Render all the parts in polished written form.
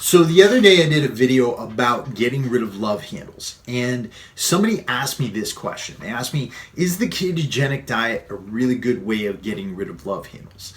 So the other day I did a video about getting rid of love handles, and somebody asked me this question. They asked me, is the ketogenic diet a really good way of getting rid of love handles?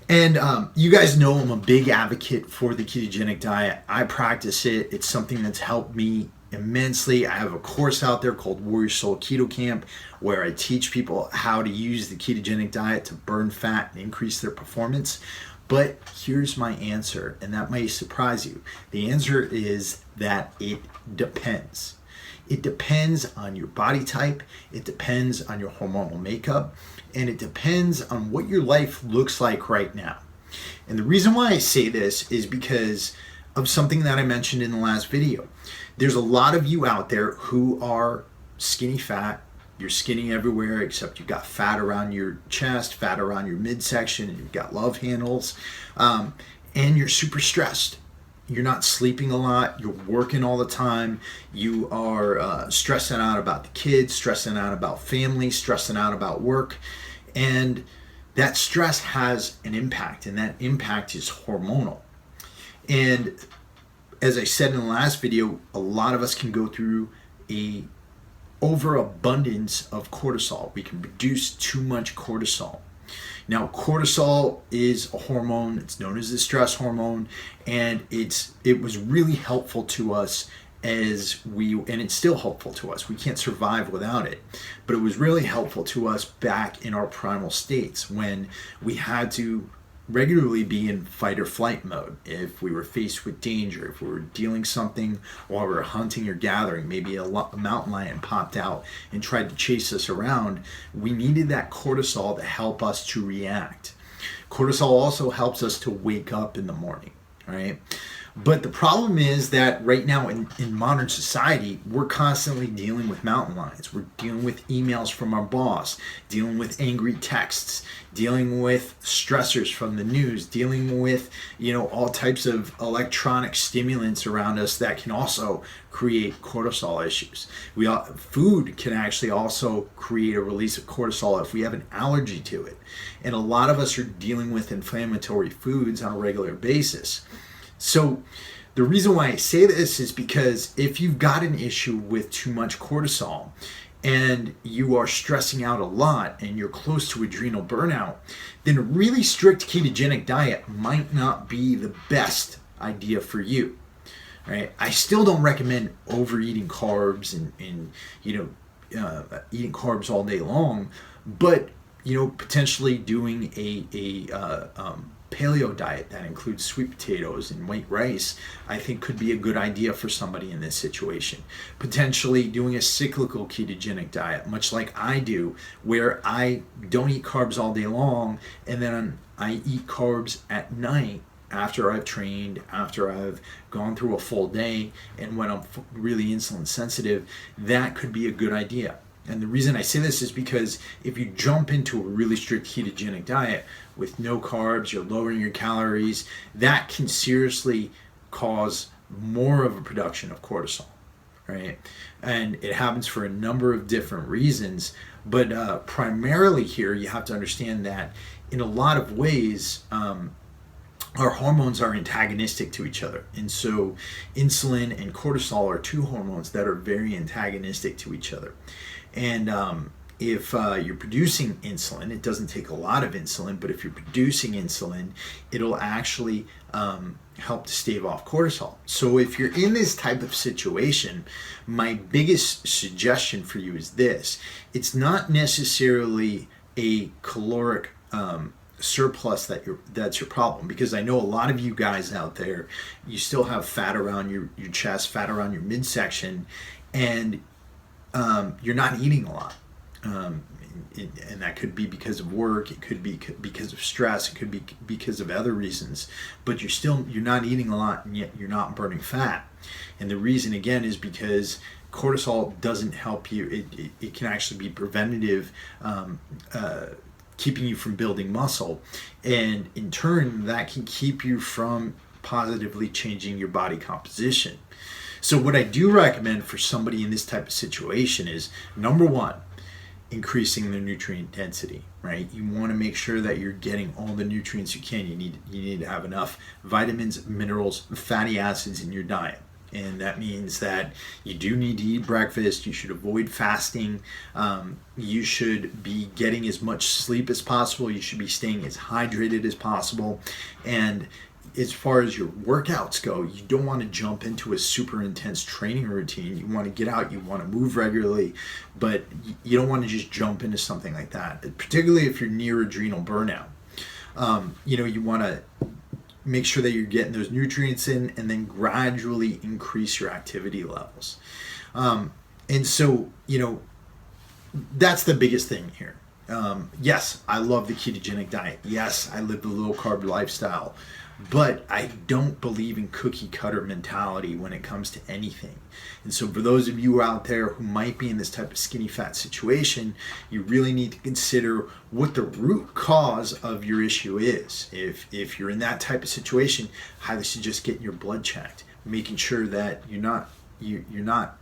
And you guys know I'm a big advocate for the ketogenic diet. I practice it. It's something that's helped me immensely. I have a course out there called Warrior Soul Keto Camp where I teach people how to use the ketogenic diet to burn fat and increase their performance. But here's my answer, and that may surprise you. The answer is that it depends. It depends on your body type, it depends on your hormonal makeup, and it depends on what your life looks like right now. And the reason why I say this is because of something that I mentioned in the last video. There's a lot of you out there who are skinny fat. You're skinny everywhere except you've got fat around your chest, fat around your midsection, and you've got love handles, and you're super stressed. You're not sleeping a lot, you're working all the time, you are stressing out about the kids, stressing out about family, stressing out about work, and that stress has an impact, and that impact is hormonal. And as I said in the last video, a lot of us can go through a overabundance of cortisol. We can produce too much cortisol. Now, cortisol is a hormone. It's known as the stress hormone, and it was really helpful to us and it's still helpful to us. We can't survive without it, but it was really helpful to us back in our primal states when we had to regularly be in fight or flight mode. If we were faced with danger, if we were dealing something while we were hunting or gathering, maybe a mountain lion popped out and tried to chase us around, we needed that cortisol to help us to react. Cortisol also helps us to wake up in the morning, right? But the problem is that right now in modern society, we're constantly dealing with mountain lions. We're dealing with emails from our boss, dealing with angry texts, dealing with stressors from the news, dealing with, all types of electronic stimulants around us that can also create cortisol issues. Food can actually also create a release of cortisol if we have an allergy to it. And a lot of us are dealing with inflammatory foods on a regular basis. So the reason why I say this is because if you've got an issue with too much cortisol and you are stressing out a lot and you're close to adrenal burnout, then a really strict ketogenic diet might not be the best idea for you. Right? I still don't recommend overeating carbs and eating carbs all day long, but potentially doing a paleo diet that includes sweet potatoes and white rice, I think could be a good idea for somebody in this situation. Potentially doing a cyclical ketogenic diet, much like I do, where I don't eat carbs all day long and then I eat carbs at night after I've trained, after I've gone through a full day, and when I'm really insulin sensitive. That could be a good idea. And the reason I say this is because if you jump into a really strict ketogenic diet with no carbs, you're lowering your calories, that can seriously cause more of a production of cortisol, right? And it happens for a number of different reasons, but primarily here you have to understand that in a lot of ways, our hormones are antagonistic to each other. And so insulin and cortisol are two hormones that are very antagonistic to each other. And if you're producing insulin, it doesn't take a lot of insulin, but if you're producing insulin, it'll actually help to stave off cortisol. So if you're in this type of situation, my biggest suggestion for you is this. It's not necessarily a caloric surplus that's your problem, because I know a lot of you guys out there, you still have fat around your chest, fat around your midsection, and you're not eating a lot. And that could be because of work, it could be because of stress, it could be because of other reasons, but you're not eating a lot, and yet you're not burning fat. And the reason, again, is because cortisol doesn't help you. It can actually be preventative, keeping you from building muscle, and in turn that can keep you from positively changing your body composition. So what I do recommend for somebody in this type of situation is, number one, increasing their nutrient density, right? You want to make sure that you're getting all the nutrients you can. You need to have enough vitamins, minerals, fatty acids in your diet. And that means that you do need to eat breakfast. You should avoid fasting. You should be getting as much sleep as possible. You should be staying as hydrated as possible. And as far as your workouts go, you don't want to jump into a super intense training routine. You want to get out, you want to move regularly, but you don't want to just jump into something like that, particularly if you're near adrenal burnout. You want to make sure that you're getting those nutrients in and then gradually increase your activity levels. And so, that's the biggest thing here. Yes, I love the ketogenic diet. Yes, I live the low carb lifestyle, but I don't believe in cookie cutter mentality when it comes to anything. And so for those of you out there who might be in this type of skinny fat situation, you really need to consider what the root cause of your issue is. If you're in that type of situation, I highly suggest getting your blood checked, making sure that you're not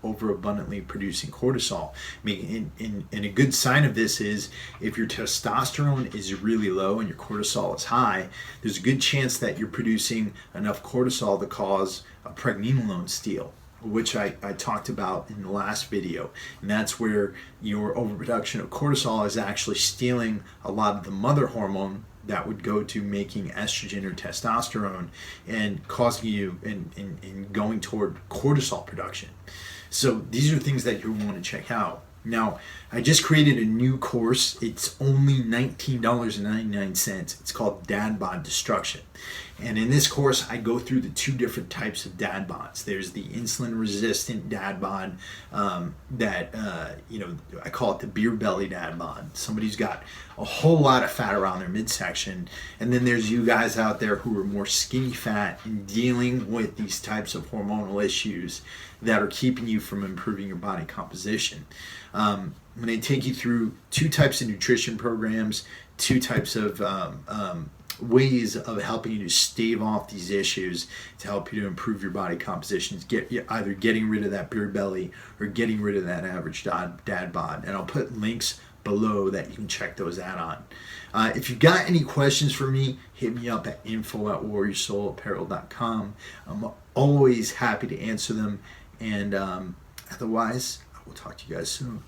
overabundantly producing cortisol. And a good sign of this is if your testosterone is really low and your cortisol is high, there's a good chance that you're producing enough cortisol to cause a pregnenolone steal, which I talked about in the last video. And that's where your overproduction of cortisol is actually stealing a lot of the mother hormone that would go to making estrogen or testosterone and causing you and going toward cortisol production. So these are things that you want to check out. Now, I just created a new course. It's only $19.99. It's called Dad Bod Destruction. And in this course, I go through the two different types of dad bods. There's the insulin-resistant dad bod I call it the beer belly dad bod. Somebody's got a whole lot of fat around their midsection. And then there's you guys out there who are more skinny fat and dealing with these types of hormonal issues that are keeping you from improving your body composition. I'm going to take you through two types of nutrition programs, two types of ways of helping you to stave off these issues to help you to improve your body composition, either getting rid of that beer belly or getting rid of that average dad bod. And I'll put links below that you can check those out on. If you've got any questions for me, hit me up at info@warriorsoulapparel.com. I'm always happy to answer them. And otherwise, I will talk to you guys soon.